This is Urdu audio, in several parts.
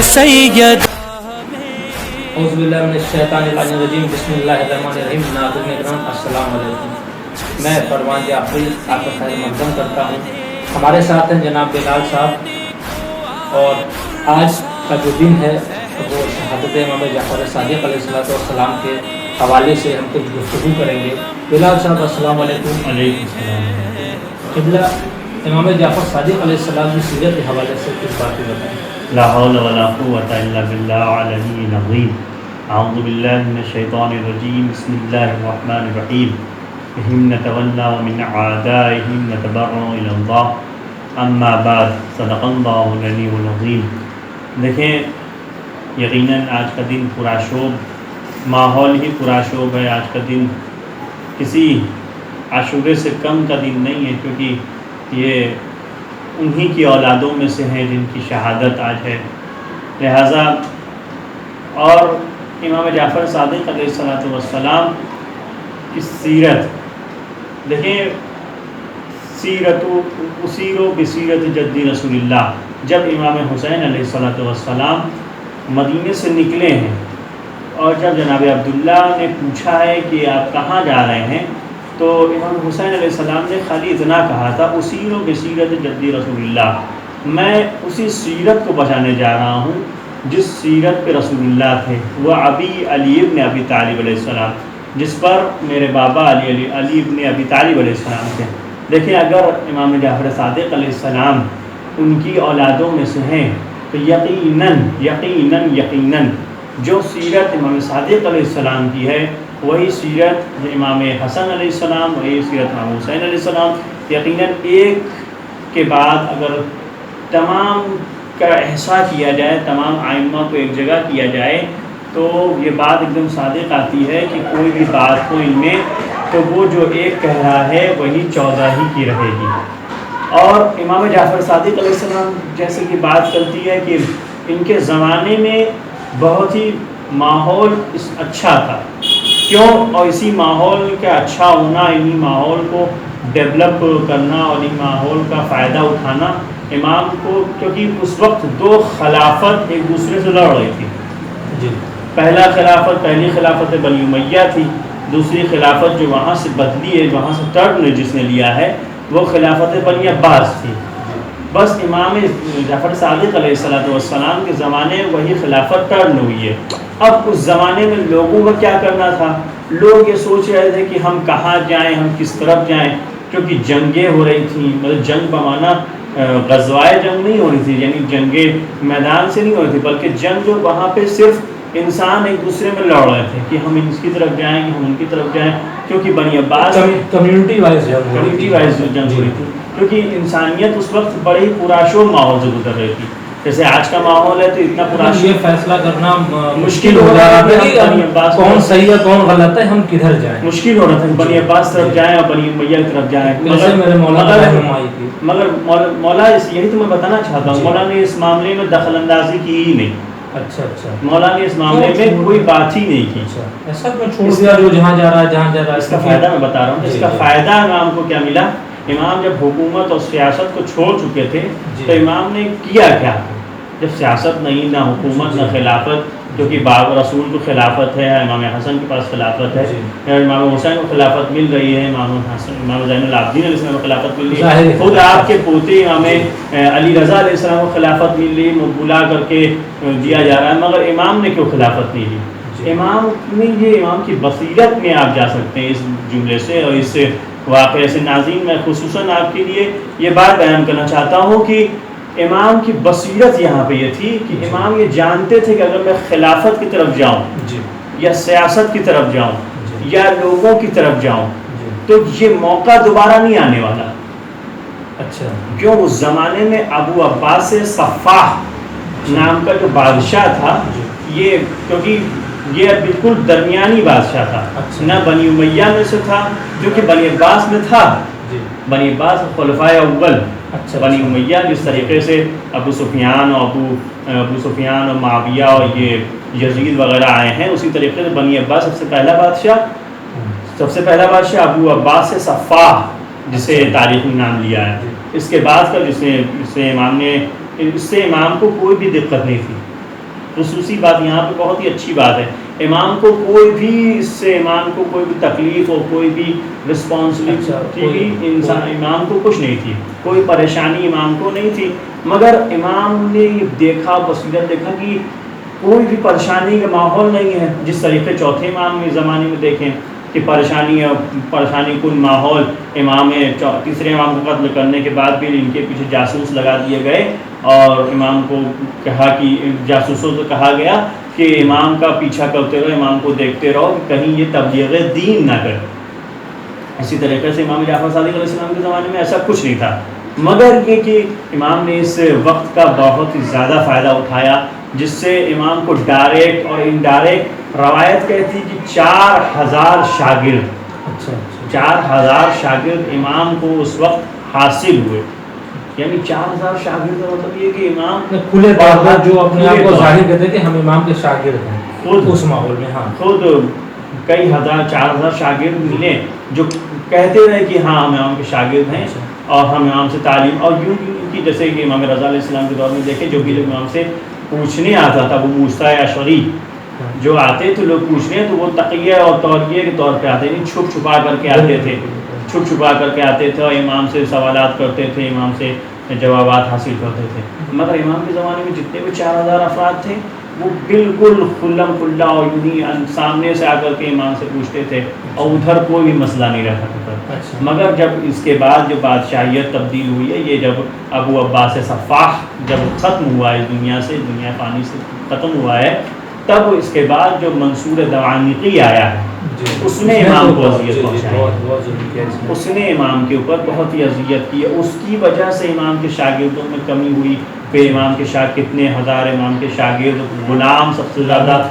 سید. اعوذ باللہ من الشیطان الرجیم. بسم اللہ الرحمن الرحیم. ناظرین کرام السلام علیکم. میں پروان جعفری آپ کا خیر مقدم کرتا ہوں. ہمارے ساتھ ہیں جناب بلال صاحب، اور آج کا جو دن ہے وہ شہادت امام جعفر صادق علیہ السلام کے حوالے سے ہم کچھ گفتگو کریں گے. بلال صاحب السلام علیکم. علیکم السلام. قبلہ امام جعفر صادق علیہ السلام کی سیرت کے حوالے سے کچھ باتیں بتائیں. لا حول ولا قوة الا بالله العلی العظیم. اعوذ باللہ من الشیطان الرجیم. بسم اللہ الرحمن الرحیم. بهم نتولى ومن اعدائهم نتبرأ الى اللہ. اما بعد صدق اللہ العلی العظیم. دیکھیں، یقیناً آج کا دن پرآشوب، ماحول ہی پرآشوب ہے. آج کا دن کسی عاشورے سے کم کا دن نہیں ہے، کیونکہ یہ انہی کی اولادوں میں سے ہیں جن کی شہادت آج ہے. لہٰذا اور امام جعفر صادق علیہ السلام کی سیرت دیکھیں، سیرت اسیرو بسیرت جدی رسول اللہ. جب امام حسین علیہ السلام مدینے سے نکلے ہیں اور جب جناب عبداللہ نے پوچھا ہے کہ آپ کہاں جا رہے ہیں، تو امام حسین علیہ السلام نے خالی اتنا کہا تھا، اسیرو بسیرت جدی رسول اللہ، میں اسی سیرت کو بچانے جا رہا ہوں جس سیرت پہ رسول اللہ تھے. وہ علی ابن ابی طالب علیہ السلام، جس پر میرے بابا علی ابن ابی طالب علیہ السلام تھے. دیکھیں، اگر امام جعفر صادق علیہ السلام ان کی اولادوں میں سے ہیں تو یقیناً جو سیرت امام صادق علیہ السلام کی ہے وہی سیرت امام حسن علیہ السلام، وہی سیرت امام حسین علیہ السلام. یقیناً ایک کے بعد اگر تمام کا احصاء کیا جائے، تمام آئمہ کو ایک جگہ کیا جائے، تو یہ بات ایک دم صادق آتی ہے کہ کوئی بھی بات ہو ان میں تو وہ جو ایک کہہ رہا ہے وہی 14 ہی کی رہے گی. اور امام جعفر صادق علیہ السلام جیسے کہ بات چلتی ہے کہ ان کے زمانے میں بہت ہی ماحول اچھا تھا. کیوں؟ اور اسی ماحول کا اچھا ہونا، انہی ماحول کو ڈیولپ کرنا اور ان ماحول کا فائدہ اٹھانا امام کو، کیونکہ اس وقت دو خلافت ایک دوسرے سے لڑ رہی تھی. جی، پہلی خلافت بنی امیہ تھی، دوسری خلافت جو وہاں سے بدلی ہے، وہاں سے ٹرن جس نے لیا ہے، وہ خلافت بنی عباس تھی. بس امام جعفر صادق علیہ السلام کے زمانے میں وہی خلافت ٹرن ہوئی ہے. اب اس زمانے میں لوگوں کا کیا کرنا تھا؟ لوگ یہ سوچ رہے تھے کہ ہم کہاں جائیں، ہم کس طرف جائیں، کیونکہ جنگیں ہو رہی تھیں. مطلب جنگ بمانا غزوائے جنگ نہیں ہو رہی تھی، یعنی جنگیں میدان سے نہیں ہو رہی تھی، بلکہ جنگ جو وہاں پہ صرف انسان ایک دوسرے میں لڑ رہے تھے کہ ہم اس کی طرف جائیں کہ ہم ان کی طرف جائیں. کیونکہ بنی عباس کمیونٹی وائز جنگ ہو رہی تھی، کیونکہ انسانیت اس وقت بڑے ہی پرآشوب ماحول سے گزر رہی تھی. جیسے آج کا ماحول ہے تو اتنا پرآشوب، یہ فیصلہ کرنا مشکل ہو رہا ہے کون صحیح ہے کون غلط ہے، ہم کدھر جائیں. مشکل ہو رہا تھا بنی عباس طرف جائیں اور بنی امیہ کی طرف جائیں. مگر مولا یہی تو میں بتانا چاہتا ہوں، مولا نے اس معاملے میں دخل اندازی کی ہی نہیں. اچھا مولا نے اس معاملے میں کوئی بات ہی نہیں کی. ایسا کوئی چھوڑ دیا جو جہاں جا رہا ہے. اس کا فائدہ میں بتا رہا ہوں، اس کا فائدہ امام کو کیا ملا. امام جب حکومت اور سیاست کو چھوڑ چکے تھے تو امام نے کیا کیا؟ جب سیاست نہیں، نہ حکومت، نہ خلافت، کیونکہ باب رسول کو خلافت ہے، امام حسن کے پاس خلافت ہے، امام حسین کو خلافت مل رہی ہے، امام زین العابدین علیہ السلام کو خلافت مل رہی ہے، خود آپ کے پوتے امام علی رضا علیہ السلام کو خلافت مل رہی ہے، بلا کر کے دیا جا رہا ہے، مگر امام نے کیوں خلافت نہیں لی؟ امام نے یہ امام کی بصیرت میں آپ جا سکتے ہیں اس جملے سے اور اس واقعے سے. ناظرین، میں خصوصاً آپ کے لیے یہ بات بیان کرنا چاہتا ہوں کہ امام کی بصیرت یہاں پہ یہ تھی کہ امام یہ جانتے تھے کہ اگر میں خلافت کی طرف جاؤں یا سیاست کی طرف جاؤں یا لوگوں کی طرف جاؤں تو یہ موقع دوبارہ نہیں آنے والا. اچھا، کیوں؟ اس زمانے میں ابو عباس صفاح نام کا جو بادشاہ تھا، یہ کیونکہ یہ بالکل درمیانی بادشاہ تھا، نہ بنی امیہ میں سے تھا جو کہ بنی عباس میں تھا. بنی عباس خلفائے اول، بنی امیہ جس طریقے سے ابو سفیان اور معاویہ اور یہ یزید وغیرہ آئے ہیں، اسی طریقے سے بنی عباس سب سے پہلا بادشاہ ابو عباس صفاح، جسے تاریخی نام لیا ہے. اس کے بعد کا جس سے امام کو کوئی بھی دقت نہیں تھی. خصوصی بات یہاں پہ بہت ہی اچھی بات ہے، امام کو کوئی بھی اس سے امام کو کوئی بھی تکلیف ہو، کوئی بھی رسپانسبلٹی انسان امام کو کچھ نہیں تھی، کوئی پریشانی امام کو نہیں تھی، مگر امام نے دیکھا، بصیرت دیکھا کہ کوئی بھی پریشانی کا ماحول نہیں ہے، جس طریقے چوتھے امام کے زمانے میں دیکھیں کہ پریشانی کن ماحول، تیسرے امام کو قتل کرنے کے بعد بھی ان کے پیچھے جاسوس لگا دیے گئے، اور امام کو کہا کہ جاسوسوں سے کہا گیا کہ امام کا پیچھا کرتے رہو، امام کو دیکھتے رہو کہ کہیں یہ تبلیغ دین نہ کرے۔ اسی طریقے سے امام جعفر صادق علیہ السلام کے زمانے میں ایسا کچھ نہیں تھا، مگر یہ کہ امام نے اس وقت کا بہت ہی زیادہ فائدہ اٹھایا، جس سے امام کو ڈائریکٹ اور انڈائریکٹ روایت کہتی کہ 4000 شاگرد 4000 شاگرد امام کو اس وقت حاصل ہوئے، یعنی 4000 شاگرد کا مطلب یہ کہ امام کھلے طور پر جو اپنے آپ کو ظاہر کرتے کہ ہم امام کے شاگرد ہیں خود اس ماحول میں، ہاں خود کئی ہزار 4000 شاگرد ملے جو کہتے رہے کہ ہاں ہم امام کے شاگرد ہیں اور ہم امام سے تعلیم، اور یوں کہ جیسے کہ امام رضا علیہ السلام کے دور میں دیکھیں جو بھی لوگ امام سے پوچھنے آتا تھا، وہ موسیٰ اشعری جو آتے تھے لوگ پوچھنے، تو وہ تقیہ اور توریہ کے طور پہ آتے، نہیں چھپ چھپا کر کے آتے تھے، چھپ چھپا کر کے آتے تھے اور امام سے سوالات کرتے تھے، امام سے جوابات حاصل کرتے تھے۔ مگر امام کے زمانے میں جتنے بھی 4000 افراد تھے وہ بالکل کھلم کھلا اور یوں سامنے سے آ کر کے امام سے پوچھتے تھے، اور ادھر کوئی بھی مسئلہ نہیں رہتا تھا۔ مگر جب اس کے بعد جو بادشاہیت تبدیل ہوئی ہے، یہ جب ابو عباس صفاح جب ختم ہوا ہے دنیا سے، دنیا پانی سے ختم ہوا ہے، تب اس کے بعد جو منصور دوانقی آیا ہے اس نے امام کو اذیت پہنچائی، اس نے امام کے اوپر بہت ہی اذیت کی، اس کی وجہ سے امام کے شاگردوں میں کمی ہوئی، پھر امام کے کتنے ہزار امام کے شاگرد غلام سب سے زیادہ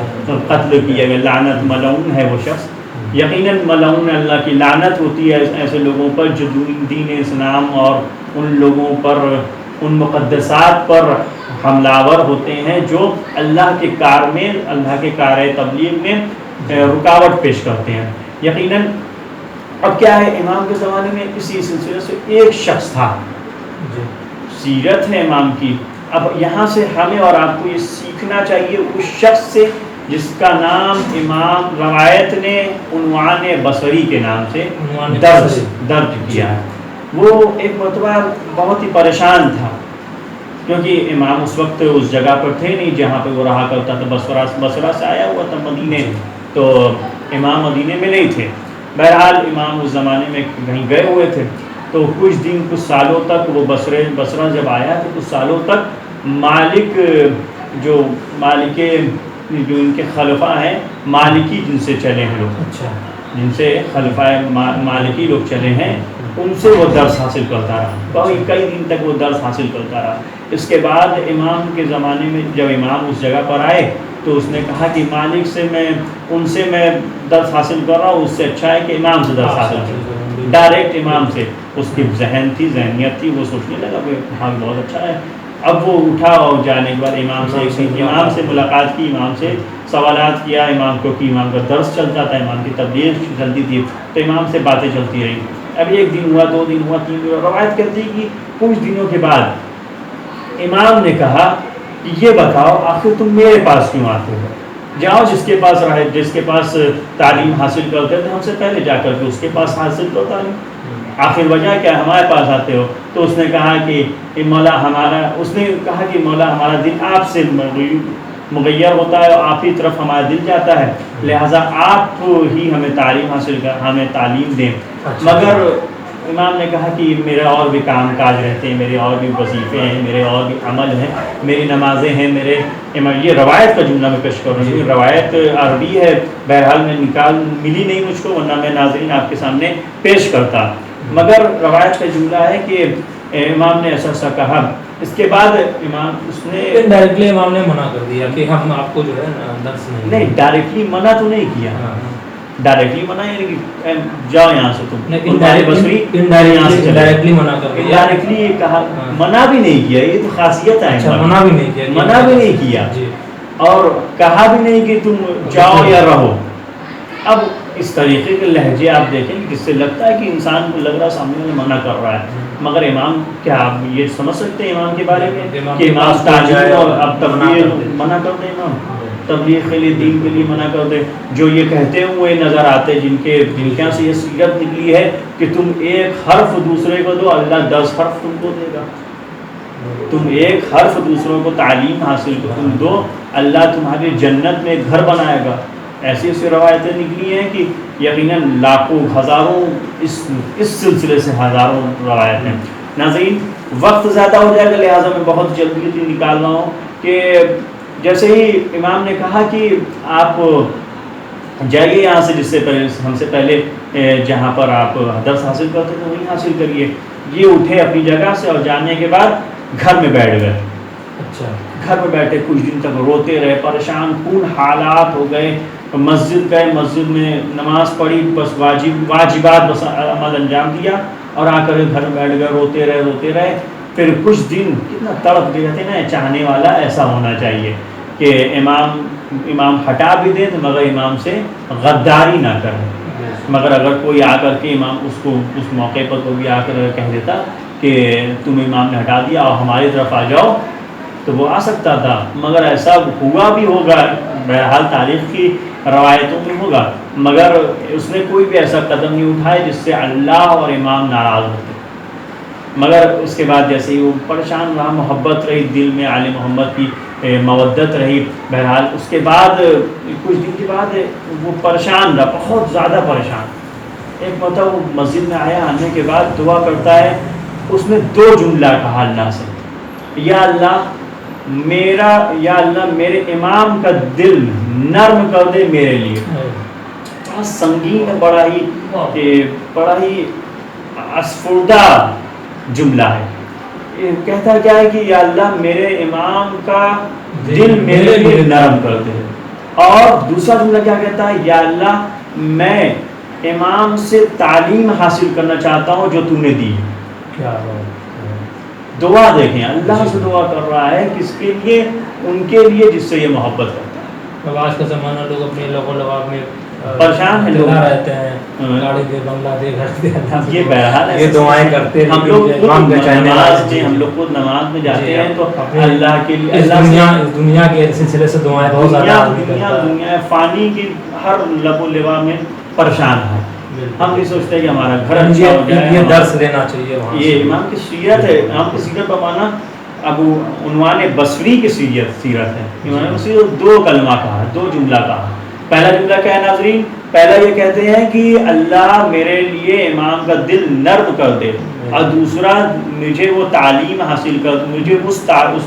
قتل کیے گئے، لعنت ملعون ہے وہ شخص، یقیناً ملعون اللہ کی لعنت ہوتی ہے ایسے لوگوں پر جو دین اسلام اور ان لوگوں پر، ان مقدسات پر حملہ ور ہوتے ہیں جو اللہ کے کار میں، اللہ کے کار تبلیغ میں رکاوٹ پیش کرتے ہیں۔ یقیناً اب کیا ہے، امام کے زمانے میں اسی سلسلے سے ایک شخص تھا، سیرت ہے امام کی، اب یہاں سے ہمیں اور آپ کو یہ سیکھنا چاہیے اس شخص سے جس کا نام امام روایت نے عنوان بصری کے نام سے درج کیا ہے۔ وہ ایک مرتبہ بہت ہی پریشان تھا، کیونکہ امام اس وقت اس جگہ پر تھے نہیں جہاں پہ وہ رہا کرتا تھا، بصرہ سے آیا ہوا تھا مدینے، تو امام مدینے میں نہیں تھے۔ بہرحال امام اس زمانے میں کہیں گئے ہوئے تھے، تو کچھ سالوں تک وہ بصرہ جب آیا تو کچھ سالوں تک مالک جو ان کے خلفاء ہیں، مالکی جن سے چلے ہیں لوگ، جن سے خلفاء مالکی لوگ چلے ہیں، ان سے وہ درس حاصل کرتا رہا، کئی دن تک وہ درس حاصل کرتا رہا۔ اس کے بعد امام کے زمانے میں جب امام اس جگہ پر آئے تو اس نے کہا کہ مالک سے ان سے میں درس حاصل کر رہا ہوں، اس سے اچھا ہے کہ امام سے درس حاصل کروں، ڈائریکٹ امام سے۔ اس کی ذہنیت تھی، وہ سوچنے لگا کہ ہاں بہت اچھا ہے۔ اب وہ اٹھا اور جانے کے بعد امام سے ملاقات کی، امام سے سوالات کیا، امام کو کہ امام کا درس چلتا تھا، امام کی تبلیغ چلتی تھی، تو امام سے باتیں چلتی رہی۔ اب ایک دن ہوا، 2 دن ہوا، 3 دن، روایت کرتی کہ کچھ دنوں کے بعد امام نے کہا کہ یہ بتاؤ آخر تم میرے پاس کیوں آتے ہو؟ جاؤ جس کے پاس تعلیم حاصل کرتے تھے ہم سے پہلے جا کر کے اس کے پاس حاصل کرو تعلیم، آخر وجہ کیا ہمارے پاس آتے ہو؟ تو اس نے کہا کہ مولا ہمارا دل آپ سے مغیر ہوتا ہے اور آپ ہی طرف ہمارا دل جاتا ہے، لہٰذا آپ ہی ہمیں تعلیم دیں۔ مگر امام نے کہا کہ میرے اور بھی کام کاج رہتے ہیں، میرے اور بھی وظیفے ہیں، میرے اور بھی عمل ہیں، میری نمازیں ہیں، یہ روایت کا جملہ میں پیش کر رہا ہوں، روایت عربی ہے، بہرحال میں ملی نہیں مجھ کو، ورنہ میں ناظرین آپ کے سامنے پیش کرتا، مگر روایت کا جملہ ہے کہ امام نے ایسا کہا۔ اس کے بعد ڈائریکٹلی امام نے منع کر دیا کہ ہم آپ کو جو ہے درس نہیں، ڈائریکٹلی منع تو نہیں کیا، ڈائریکٹلی منع یعنی کہ جاؤ یہاں سے، تم ڈائریکٹلی منع کر دیا، ڈائریکٹلی کہا، منع بھی نہیں کیا، یہ تو خاصیت ہے، منع بھی نہیں کیا اور کہا بھی نہیں کہ تم جاؤ یا رہو۔ اب اس طریقے کے لہجے آپ دیکھیں جس سے لگتا ہے کہ انسان کو لگ رہا سامنے میں منع کر رہا ہے، مگر امام کیا آپ یہ سمجھ سکتے ہیں امام کے بارے میں کہ امام پاس تعلیم اور اب تبلیغ منع منع کر دیں، امام تبلیغ کے لیے دین کے لیے منع کر دے، جو یہ کہتے ہوئے نظر آتے جن کے سے یہ سیرت نکلی ہے کہ تم ایک حرف دوسرے کو دو اللہ 10 حرف تم کو دے گا، تم ایک حرف دوسروں کو تعلیم حاصل کو تم دو اللہ تمہاری جنت میں گھر بنائے گا. ایسی ایسی روایتیں نکلی ہیں کہ یقیناً لاکھوں ہزاروں اس سلسلے سے ہزاروں روایتیں. ناظرین وقت زیادہ ہو جائے گا لہٰذا میں بہت جلدی نکال رہا ہوں کہ جیسے ہی امام نے کہا کہ آپ جائیے یہاں سے، جس سے پہلے ہم سے پہلے جہاں پر آپ درس حاصل کرتے تھے وہیں حاصل کریے. یہ اٹھے اپنی جگہ سے اور جانے کے بعد گھر میں بیٹھ گئے. اچھا گھر میں بیٹھے کچھ دن تک روتے رہے، پریشان کن حالات ہو گئے. مسجد گئے، مسجد میں نماز پڑھی، بس واجبات بس عمل انجام دیا اور آ کر گھر میں بیٹھ گئے، روتے رہے. پھر کچھ دن کتنا تڑپ گئے تھے نا، چاہنے والا ایسا ہونا چاہیے کہ امام ہٹا بھی دے تو مگر امام سے غداری نہ کرے. مگر اگر کوئی آ کر کے امام اس موقع پر کوئی آ کر کہہ دیتا کہ تم امام نے ہٹا دیا اور ہماری طرف آ جاؤ تو وہ آ سکتا تھا، مگر ایسا ہوا بھی ہوگا، بہرحال تاریخ کی روایتوں میں ہوگا، مگر اس نے کوئی بھی ایسا قدم نہیں اٹھایا جس سے اللہ اور امام ناراض ہوتے. مگر اس کے بعد جیسے ہی وہ پریشان رہا، محبت رہی دل میں، آل محمد کی مودت رہی. بہرحال اس کے بعد کچھ دن کے بعد وہ پریشان رہا، بہت زیادہ پریشان. ایک مطلب وہ مسجد میں آیا، آنے کے بعد دعا کرتا ہے. اس نے 2 جملہ کہا اللہ سے، یا اللہ میرے امام کا دل نرم کر دے میرے لیے. بڑا سنگین ہے، بڑا ہی اسفردہ جملہ ہے. کہتا کیا ہے کہ یا اللہ میرے امام کا دل میرے لیے نرم کر دے. اور دوسرا جملہ کیا کہتا ہے، یا اللہ میں امام سے تعلیم حاصل کرنا چاہتا ہوں جو تو نے دی. کیا دعا دیکھیں، اللہ سے دعا کر رہا ہے کس کے لیے؟ ان کے لیے جس سے یہ محبت کرتا ہے. اب آج کا زمانہ لوگ اپنے لوگوں لباب میں پریشان ہیں، لوگ رہتے ہیں، گاڑی دے، بنگلہ دے، گھر دے. یہ بہرحال ہے، یہ دعائیں کرتے ہیں. ہم لوگ خود نماز میں جاتے ہیں تو اللہ کے لیے، اس دنیا کے سلسلے سے دعائیں بہت زیادہ دنیا فانی کی ہر لب و لبا میں پریشان ہے. ہم نہیں سوچتے کہ ہمارا گھر اچھا ہو جائے، یہ درس لینا چاہیے. یہ امام کی سیرت ہے. امام کی سیرت کا معنی ابو عنوان بصری کی سیرت ہے. امام بصری 2 کلمہ کہا، 2 جملہ کہا. پہلا جملہ کیا ہے ناظرین؟ پہلا یہ کہتے ہیں کہ اللہ میرے لیے امام کا دل نرم کر دے، اور دوسرا مجھے وہ تعلیم حاصل کر، مجھے اس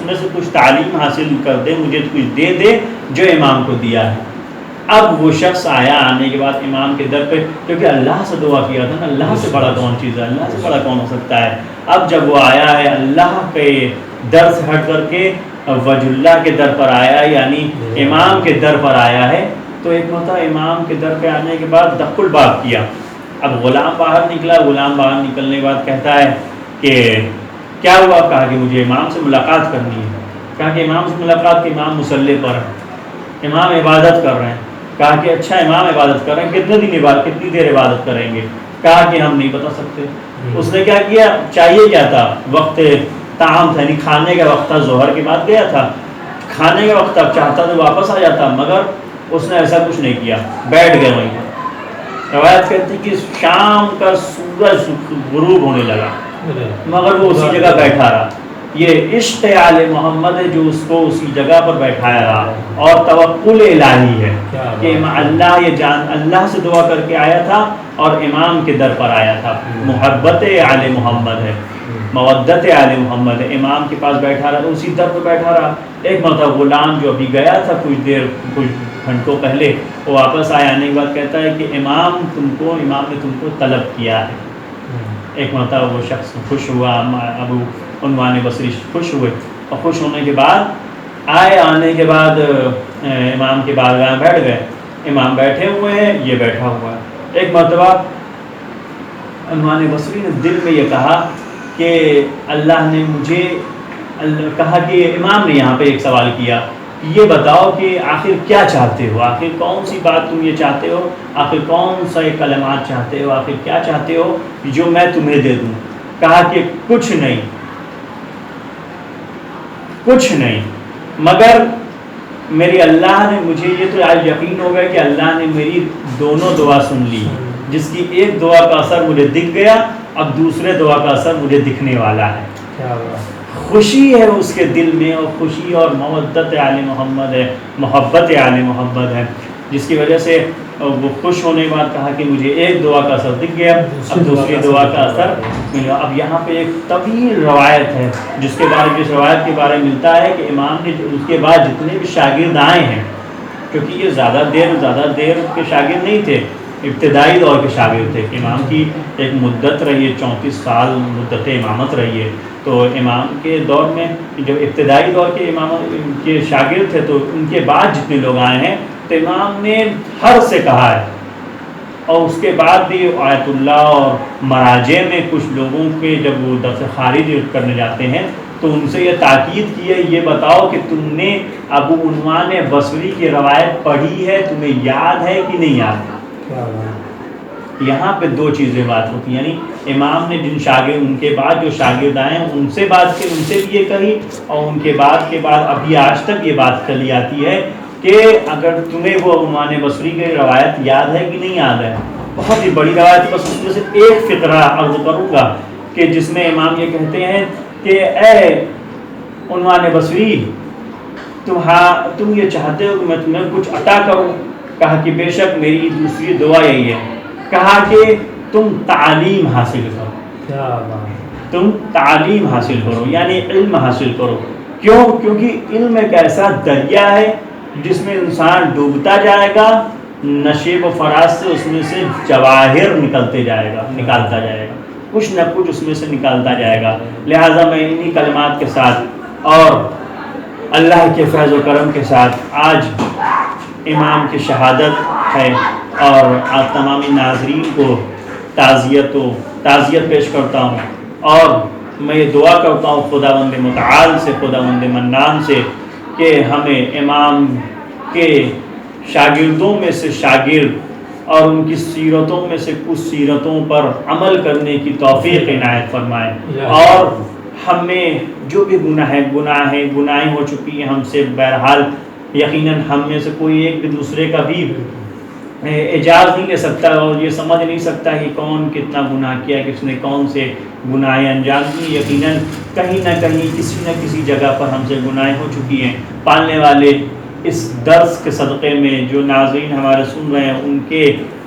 میں سے کچھ تعلیم حاصل کر دے، مجھے کچھ دے دے جو امام کو دیا ہے. اب وہ شخص آیا آنے کے بعد امام کے در پہ، کیونکہ اللہ سے دعا کیا تھا نا، اللہ سے بڑا کون چیز ہے، اللہ سے بڑا کون ہو سکتا ہے. اب جب وہ آیا ہے اللہ کے در سے ہٹ کر کے وجہ اللہ کے در پر آیا، یعنی امام کے در پر آیا ہے، تو ایک مرتبہ امام کے در پہ آنے کے بعد دق الباب کیا. اب غلام باہر نکلا. غلام باہر نکلنے کے بعد کہتا ہے کہ کیا ہوا؟ کہا کہ مجھے امام سے ملاقات کرنی ہے. کہا کہ امام سے ملاقات کی، امام مصلی پر ہیں، امام عبادت کر رہے ہیں. کہا کہ اچھا امام عبادت کر رہے ہیں، کتنی دیر عبادت کریں گے؟ کہا کہ ہم نہیں بتا سکتے. اس نے کیا کیا؟ چاہیے کیا تھا؟ وقت طعام تھا، یعنی کھانے کا وقت تھا، ظہر کے بعد گیا تھا، کھانے کا وقت اب چاہتا تو واپس آ جاتا، مگر اس نے ایسا کچھ نہیں کیا، بیٹھ گئے وہیں پر. روایت کہتی کہ شام کا سورج غروب ہونے لگا مگر وہ اسی جگہ بیٹھا رہا. یہ عشق آل محمد ہے جو اس کو اسی جگہ پر بیٹھایا رہا، اور توکل الہی ہے کہ اللہ سے دعا کر کے آیا تھا اور امام کے در پر آیا تھا. محبت آل محمد ہے، مودت آل محمد ہے. امام کے پاس بیٹھا رہا، اسی در پر بیٹھا رہا. ایک مطلب غلام جو ابھی گیا تھا کچھ گھنٹوں پہلے، وہ واپس آیا، آنے کے بعد کہتا ہے کہ امام نے تم کو طلب کیا ہے. ایک مرتبہ وہ شخص خوش ہوا، ابو عنوان بصری خوش ہوئے، اور خوش ہونے کے بعد آنے کے بعد امام کے بارگاہ میں بیٹھ گئے. امام بیٹھے ہوئے ہیں، یہ بیٹھا ہوا ہے. ایک مرتبہ عنوان بصری نے دل میں یہ کہا کہ اللہ نے مجھے کہا کہ امام نے یہاں پہ ایک سوال کیا، یہ بتاؤ کہ آخر کیا چاہتے ہو، آخر کون سی بات تم یہ چاہتے ہو، آخر کون سا کلمات چاہتے ہو، آخر کیا چاہتے ہو جو میں تمہیں دے دوں. کہا کہ کچھ نہیں مگر میری اللہ نے مجھے یہ تو آج یقین ہو گیا کہ اللہ نے میری دونوں دعا سن لی، جس کی ایک دعا کا اثر مجھے دکھ گیا، اب دوسرے دعا کا اثر مجھے دکھنے والا ہے۔ خوشی ہے اس کے دل میں، اور خوشی اور مودت آل محمد ہے، محبت آل محمد ہے، جس کی وجہ سے وہ خوش ہونے کے بعد کہا کہ مجھے ایک دعا کا اثر دکھ گیا، اب دوسری دعا کا اثر ملا۔ اب یہاں پہ ایک طویل روایت ہے جس روایت کے بارے میں ملتا ہے کہ امام نے اس کے بعد جتنے بھی شاگرد آئے ہیں، کیونکہ یہ زیادہ دیر کے شاگرد نہیں تھے، ابتدائی دور کے شاگرد تھے، امام کی ایک مدت رہی ہے، 34 سال مدت امامت رہی ہے، تو امام کے دور میں جو ابتدائی دور کے امام کے شاگرد تھے، تو ان کے بعد جتنے لوگ آئے ہیں تو امام نے ہر سے کہا ہے، اور اس کے بعد بھی آیت اللہ اور مراجع میں کچھ لوگوں کے جب وہ درس خارج کرنے جاتے ہیں تو ان سے یہ تاکید کی ہے، یہ بتاؤ کہ تم نے ابو عنوان بصری کی روایت پڑھی ہے، تمہیں یاد ہے کہ نہیں یاد؟ یہاں پہ دو چیزیں بات ہوتی ہیں، یعنی امام نے جن شاگرد ان کے بعد جو شاگرد آئے ہیں ان سے بات کی، ان سے بھی یہ کہی، اور ان کے بعد ابھی آج تک یہ بات چلی آتی ہے کہ اگر تمہیں وہ عنوان بصری کی روایت یاد ہے کہ نہیں یاد ہے، بہت ہی بڑی روایت، بس اس میں سے ایک فقرہ عرض کروں گا کہ جس میں امام یہ کہتے ہیں کہ اے عنوان بصری، تم یہ چاہتے ہو کہ میں تمہیں کچھ عطا کروں؟ کہا کہ بے شک میری دوسری دعا یہی ہے، کہا کہ تم تعلیم حاصل کرو، یعنی علم حاصل کرو۔ کیوں؟ کیونکہ علم ایک ایسا دریا ہے جس میں انسان ڈوبتا جائے گا، نشیب و فراز سے اس میں سے جواہر نکالتا جائے گا، کچھ نہ کچھ اس میں سے نکالتا جائے گا۔ لہٰذا میں انہی کلمات کے ساتھ اور اللہ کے فیض و کرم کے ساتھ آج امام کی شہادت ہے، اور آپ تمامی ناظرین کو تعزیت پیش کرتا ہوں، اور میں یہ دعا کرتا ہوں خداوند متعال سے، خداوند منان سے، کہ ہمیں امام کے شاگردوں میں سے شاگرد اور ان کی سیرتوں میں سے کچھ سیرتوں پر عمل کرنے کی توفیق عنایت فرمائے، اور ہمیں جو بھی گناہیں ہو چکی ہیں ہم سے، بہرحال یقیناً ہم میں سے کوئی ایک بھی دوسرے کا بھی اعجاز نہیں لے سکتا اور یہ سمجھ نہیں سکتا کہ کون کتنا گناہ کیا، کس نے کون سے گناہیں انجام دی۔ یقیناً کہیں نہ کہیں کسی نہ کسی جگہ پر ہم سے گناہیں ہو چکی ہیں۔ پالنے والے اس درس کے صدقے میں جو ناظرین ہمارے سن رہے ہیں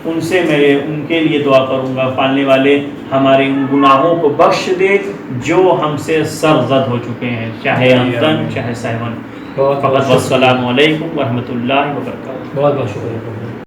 ان سے ان کے لیے دعا کروں گا، پالنے والے ہمارے ان گناہوں کو بخش دے جو ہم سے سرزد ہو چکے ہیں، چاہے عمدن چاہے سہون۔ فقط والسلام علیکم ورحمۃ اللہ وبرکاتہ۔ بہت بہت شکریہ۔